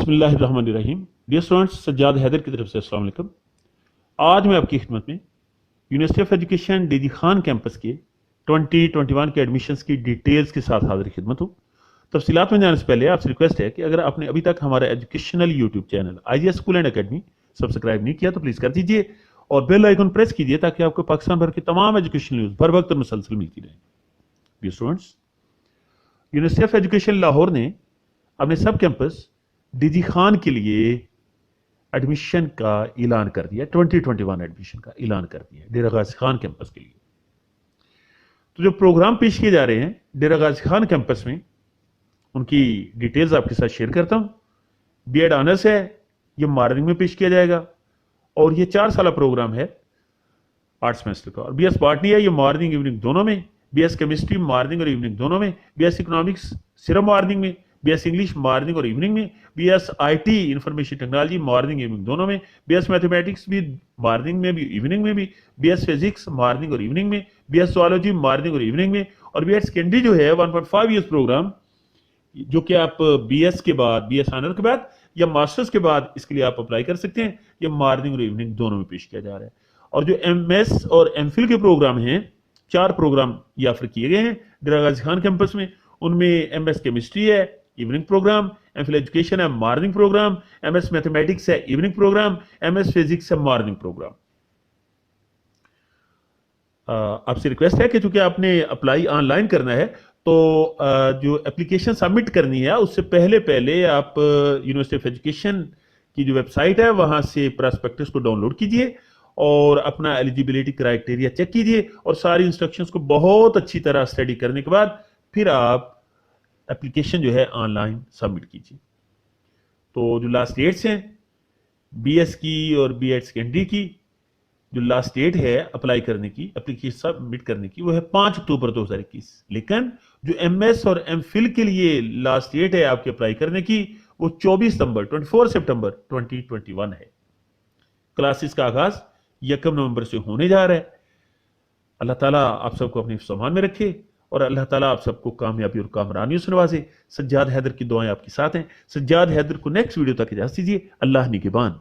बिस्मिल्लाहिर्रहमानिर्रहीम। Dear students, Sajjad Haider की तरफ से अस्सलाम वालेकुम। आज मैं आपकी खिदमत में university of education DG Khan campus के 2021 के एडमिशन्स की डिटेल्स के साथ हाजिर खिदमत हूँ। तफसीलात में जाने से पहले आपसे रिक्वेस्ट है कि अगर आपने अभी तक हमारा educational YouTube channel IGS school and academy subscribe नहीं किया तो प्लीज़ कर दीजिए और बेल आइकन प्रेस कीजिए ताकि आपको पाकिस्तान भर की तमाम एजुकेशन न्यूज़ बर वक्त और मुसलसल मिलती रहे। Dear students, university of education Lahore ने अपने सब कैंपस डीजी खान के लिए एडमिशन का ऐलान कर दिया। 2021 एडमिशन का ऐलान कर दिया डेरा गाजी खान कैंपस के लिए। तो जो प्रोग्राम पेश किए जा रहे हैं डेरा गाजी खान कैंपस में, उनकी डिटेल्स आपके साथ शेयर करता हूं। बीएड ऑनर्स है, ये मॉर्निंग में पेश किया जाएगा और ये 4 साल प्रोग्राम है 8 सेमेस्टर का। और BS बॉटनी है, ये मॉर्निंग इवनिंग दोनों में। BS केमिस्ट्री मॉर्निंग और इवनिंग दोनों में। BS इकोनॉमिक्स सिर्फ मॉर्निंग में। BS इंग्लिश मॉर्निंग और इवनिंग में। BS IT information technology morning evening दोनों में। BS मैथमेटिक्स भी मॉर्निंग में भी इवनिंग में भी। BS फिजिक्स मॉर्निंग और इवनिंग में। BS zoology मॉर्निंग और इवनिंग में। और BS सेकेंडरी जो है 1.5 ईयर्स प्रोग्राम, जो कि आप BS के बाद, BS ऑनर के बाद या मास्टर्स के बाद इसके लिए आप अप्लाई कर सकते हैं। ये मॉर्निंग और इवनिंग दोनों में पेश किया जा रहा है। और जो MS और MPhil के प्रोग्राम हैं, 4 प्रोग्राम ये ऑफर किए गए हैं डेरा गाजी खान कैंपस में। उनमें MS केमिस्ट्री है, इवनिंग प्रोग्राम। MPhil एजुकेशन है, मॉर्निंग प्रोग्राम। MS मैथमेटिक्स है, इवनिंग प्रोग्राम। MS फिजिक्स है, मॉर्निंग प्रोग्राम। आपसे रिक्वेस्ट है कि चूंकि आपने अप्लाई ऑनलाइन करना है तो जो एप्लीकेशन सबमिट करनी है उससे पहले आप यूनिवर्सिटी ऑफ एजुकेशन की जो वेबसाइट है वहां से प्रॉस्पेक्टस को डाउनलोड कीजिए और अपना एलिजिबिलिटी क्राइटेरिया चेक कीजिए और सारी इंस्ट्रक्शंस को बहुत अच्छी तरह स्टडी करने के बाद फिर आप एप्लीकेशन जो है ऑनलाइन सबमिट कीजिए। तो जो लास्ट डेट्स हैं BS की और BEd सेकेंडरी की, जो लास्ट डेट है अप्लाई करने की, एप्लीकेशन सबमिट करने की, वो है 5 अक्टूबर 2021। लेकिन जो MS और MPhil के लिए लास्ट डेट है आपके अप्लाई करने की, वो 24 सितंबर 2021 है। क्लासेस का आगाज 1 नवंबर से होने जा रहा है। अल्लाह ताला आप सबको अपने सामान में रखे और अल्लाह ताला आप सबको कामयाबी और कामरानियों से नवाजे। सज्जाद हैदर की दुआएं आपके साथ हैं। सज्जाद हैदर को नेक्स्ट वीडियो तक इजाजत दीजिए। अल्लाह निगहबान।